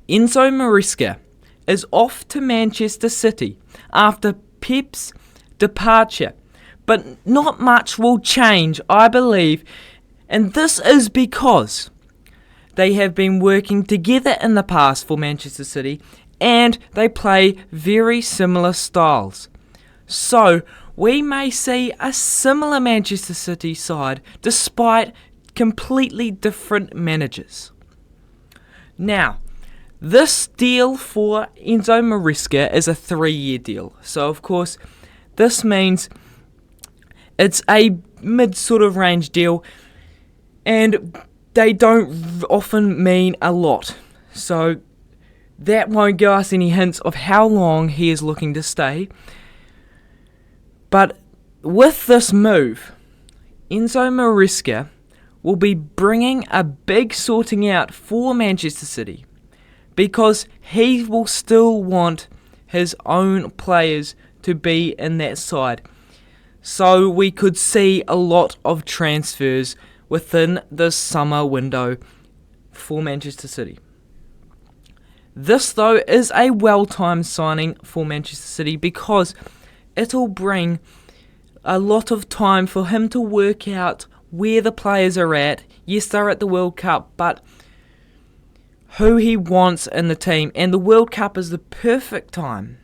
Enzo Maresca is off to Manchester City after Pep's departure. But not much will change, I believe, and this is because they have been working together in the past for Manchester City and they play very similar styles. So, we may see a similar Manchester City side despite completely different managers. Now, this deal for Enzo Maresca is a 3-year deal. So, of course, this means it's a mid sort of range deal and they don't often mean a lot. So, that won't give us any hints of how long he is looking to stay. But with this move, Enzo Maresca will be bringing a big sorting out for Manchester City because he will still want his own players to be in that side. So we could see a lot of transfers within this summer window for Manchester City. This, though, is a well-timed signing for Manchester City because it'll bring a lot of time for him to work out where the players are at. Yes, they're at the World Cup, but who he wants in the team. And the World Cup is the perfect time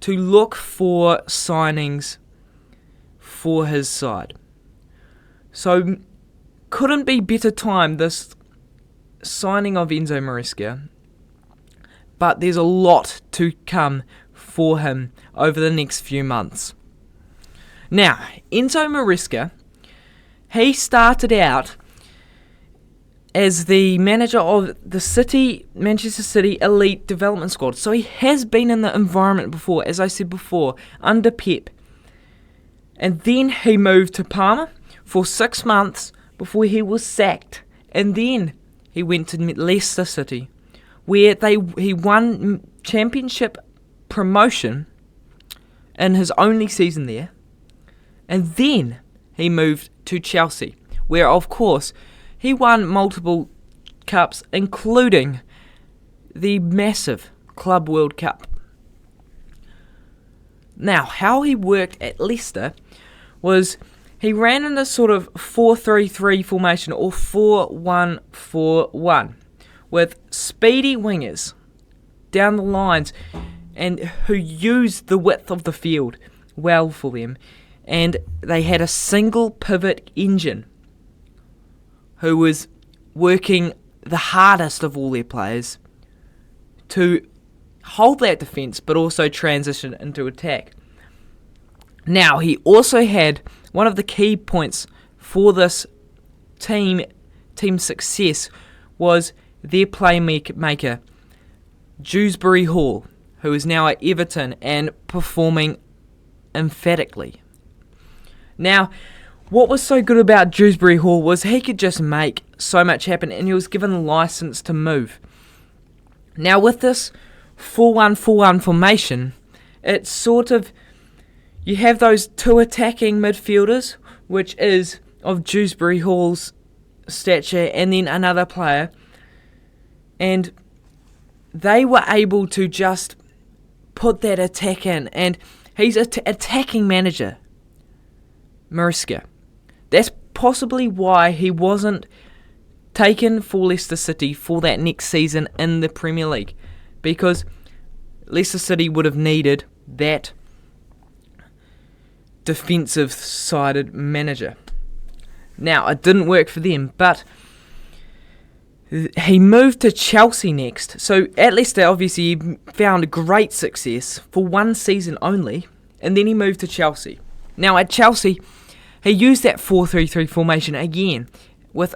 to look for signings for his side. So, couldn't be better time, this signing of Enzo Maresca. But there's a lot to come for him over the next few months. Now, Enzo Maresca, he started out as the manager of the Manchester City Elite Development Squad. So he has been in the environment before, as I said before, under Pep. And then he moved to Parma for 6 months before he was sacked. And then he went to Leicester City, where he won championship promotion in his only season there. And then he moved to Chelsea, where, of course, he won multiple cups, including the massive Club World Cup. Now, how he worked at Leicester was he ran in this sort of 4-3-3 formation or 4-1-4-1 with speedy wingers down the lines and who used the width of the field well for them. And they had a single pivot engine who was working the hardest of all their players to hold that defence but also transition into attack. Now, he also had one of the key points for this team success was their playmaker, Dewsbury Hall, who is now at Everton and performing emphatically. Now, what was so good about Dewsbury Hall was he could just make so much happen and he was given license to move. Now, with this 4-1-4-1 formation, it's sort of, you have those two attacking midfielders, which is of Dewsbury Hall's stature, and then another player, and they were able to just put that attack in, and he's an attacking manager, Maresca. That's possibly why he wasn't taken for Leicester City for that next season in the Premier League, because Leicester City would have needed that defensive-sided manager. Now, it didn't work for them, but he moved to Chelsea next. So at Leicester, obviously, he found great success for one season only, and then he moved to Chelsea. Now, at Chelsea, he used that 4-3-3 formation again, with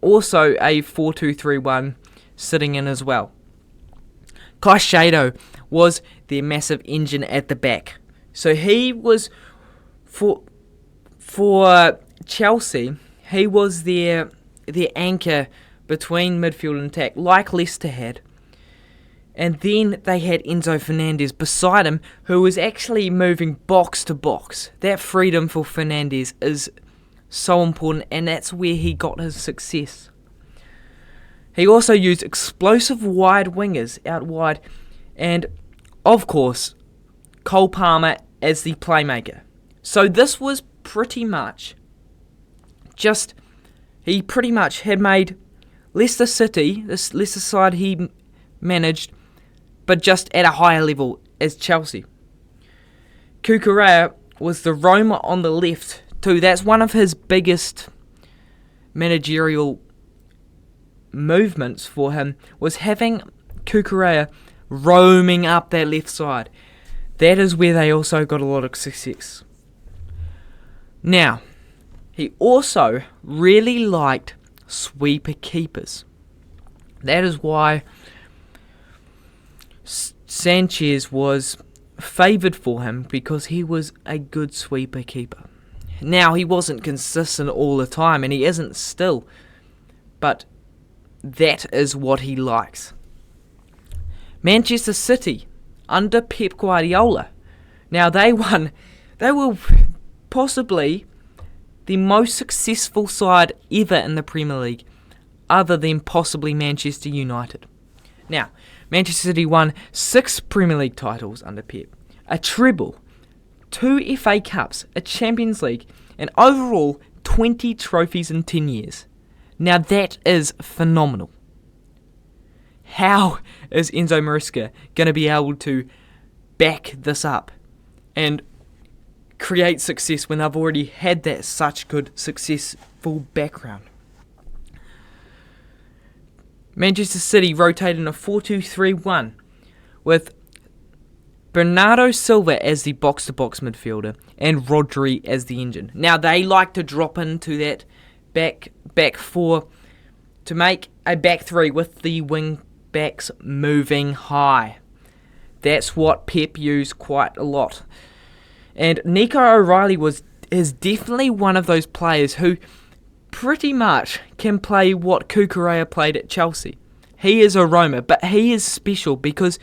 also a 4-2-3-1 sitting in as well. Caicedo was their massive engine at the back. So he was, for Chelsea, he was their anchor between midfield and attack, like Leicester had. And then they had Enzo Fernandez beside him, who was actually moving box to box. That freedom for Fernandez is so important, and that's where he got his success. He also used explosive wide wingers out wide, and of course, Cole Palmer as the playmaker. So this was pretty much he pretty much had made Leicester City, this Leicester side he managed, but just at a higher level as Chelsea. Cucurella was the roamer on the left too. That's one of his biggest managerial movements for him, was having Cucurella roaming up that left side. That is where they also got a lot of success. Now, he also really liked sweeper keepers. That is why Sanchez was favoured for him, because he was a good sweeper keeper. Now, he wasn't consistent all the time, and he isn't still, but that is what he likes. Manchester City, under Pep Guardiola. Now, they were possibly the most successful side ever in the Premier League, other than possibly Manchester United. Now, Manchester City won 6 Premier League titles under Pep, a treble, 2 FA Cups, a Champions League, and overall 20 trophies in 10 years. Now that is phenomenal. How is Enzo Maresca going to be able to back this up and create success when they've already had that such good successful background? Manchester City rotated in a 4-2-3-1 with Bernardo Silva as the box-to-box midfielder and Rodri as the engine. Now they like to drop into that back four to make a back three with the wing backs moving high. That's what Pep used quite a lot. And Nico O'Reilly is definitely one of those players who pretty much can play what Cucurella played at Chelsea. He is a roamer, but he is special because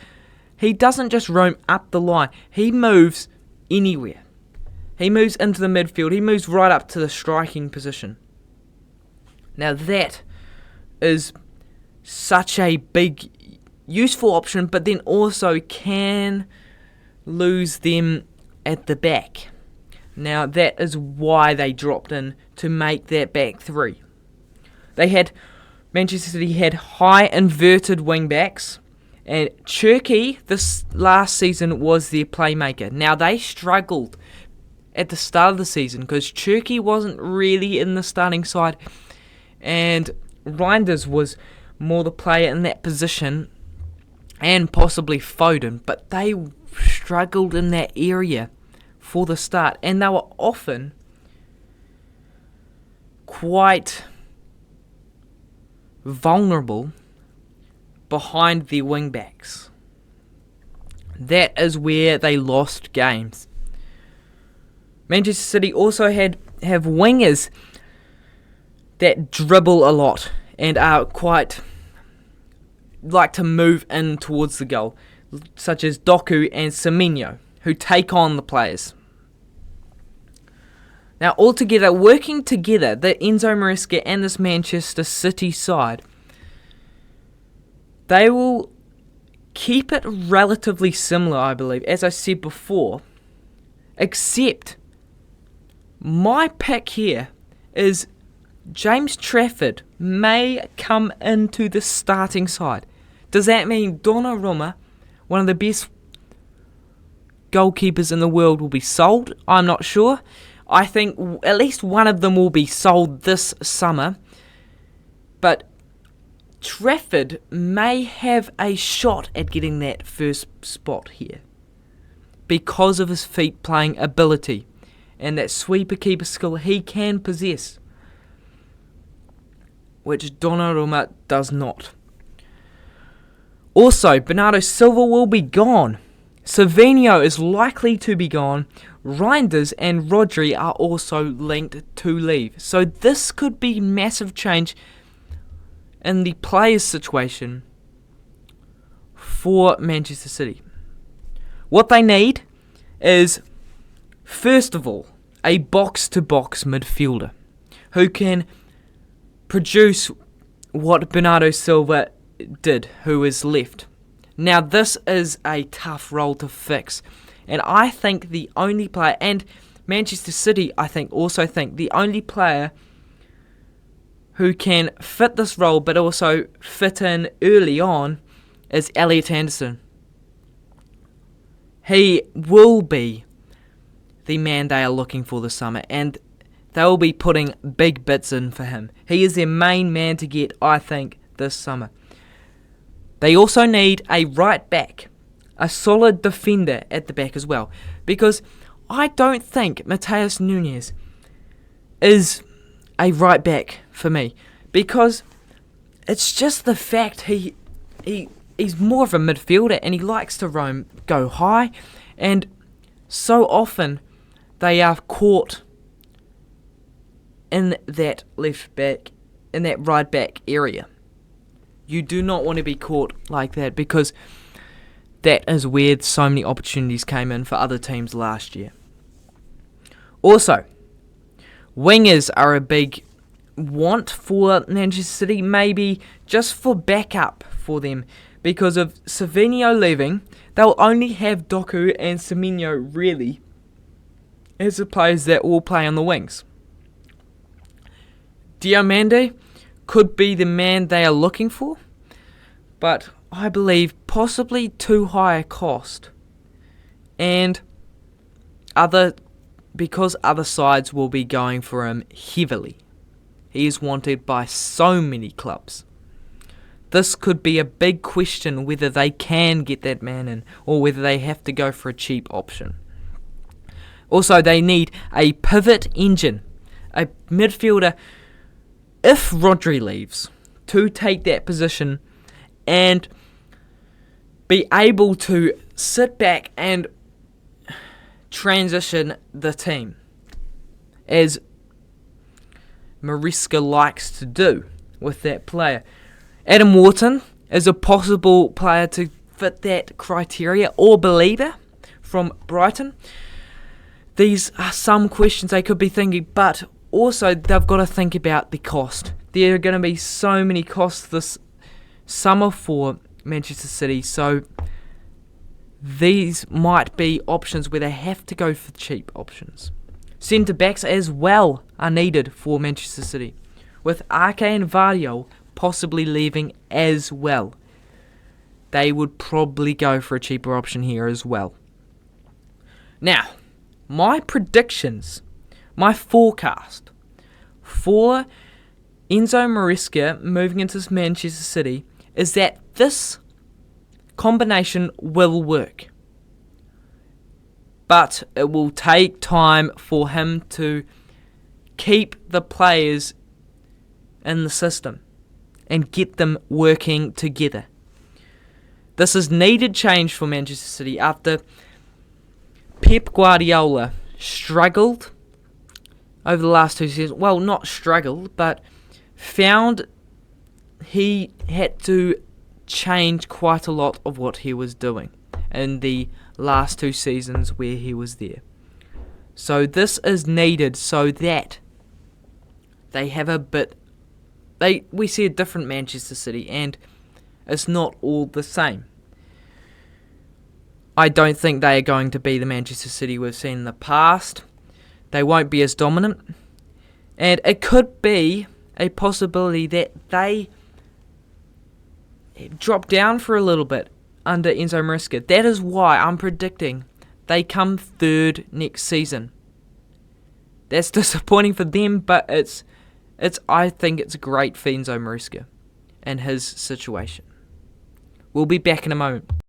he doesn't just roam up the line. He moves anywhere. He moves into the midfield. He moves right up to the striking position. Now that is such a big, useful option, but then also can lose them at the back. Now that is why they dropped in to make that back three. Manchester City had high inverted wing backs, and Cherki this last season was their playmaker. Now they struggled at the start of the season because Cherki wasn't really in the starting side, and Reinders was more the player in that position, and possibly Foden, but they struggled in that area for the start, and they were often quite vulnerable behind their wing backs. That is where they lost games. Manchester City also have wingers that dribble a lot and are quite like to move in towards the goal, such as Doku and Semenyo, who take on the players. Now, altogether, working together, the Enzo Maresca and this Manchester City side, they will keep it relatively similar, I believe, as I said before, except my pick here is James Trafford may come into the starting side. Does that mean Donnarumma, one of the best goalkeepers in the world, will be sold? I'm not sure. I think at least one of them will be sold this summer. But Trafford may have a shot at getting that first spot here because of his feet playing ability and that sweeper keeper skill he can possess, which Donnarumma does not. Also, Bernardo Silva will be gone. Savinho is likely to be gone. Reinders and Rodri are also linked to leave. So this could be massive change in the players' situation for Manchester City. What they need is, first of all, a box-to-box midfielder who can produce what Bernardo Silva did, who is left. Now, this is a tough role to fix, and I think the only player, and Manchester City, also think the only player who can fit this role but also fit in early on is Elliot Anderson. He will be the man they are looking for this summer, and they will be putting big bits in for him. He is their main man to get, I think, this summer. They also need a right back, a solid defender at the back as well, because I don't think Matheus Nunes is a right back for me, because it's just the fact he's more of a midfielder and he likes to go high, and so often they are caught in that right back area. You do not want to be caught like that, because that is where so many opportunities came in for other teams last year. Also, wingers are a big want for Manchester City, maybe just for backup for them. Because of Savinho leaving, they'll only have Doku and Semenyo really as the players that will play on the wings. Diomande could be the man they are looking for, but I believe possibly too high a cost, and because other sides will be going for him heavily. He is wanted by so many clubs. This could be a big question whether they can get that man in, or whether they have to go for a cheap option. Also, they need a pivot engine, a midfielder, if Rodri leaves, to take that position and be able to sit back and transition the team, as Maresca likes to do with that player. Adam Wharton is a possible player to fit that criteria, or Belieber from Brighton. These are some questions they could be thinking, but also they've got to think about the cost. There are going to be so many costs this summer for Manchester City, so these might be options where they have to go for cheap options. Centre backs as well are needed for Manchester City, with Ake and Vardio possibly leaving as well. They would probably go for a cheaper option here as well. Now, my predictions, my forecast for Enzo Maresca moving into Manchester City is that this combination will work. But it will take time for him to keep the players in the system and get them working together. This is needed change for Manchester City after Pep Guardiola struggled over the last 2 seasons. Well, not struggled, but found he had to change quite a lot of what he was doing in the last 2 seasons where he was there. So this is needed so that they have we see a different Manchester City, and it's not all the same. I don't think they are going to be the Manchester City we've seen in the past. They won't be as dominant, and it could be a possibility that they drop down for a little bit under Enzo Maresca. That is why I'm predicting they come third next season. That's disappointing for them, but I think it's great for Enzo Maresca and his situation. We'll be back in a moment.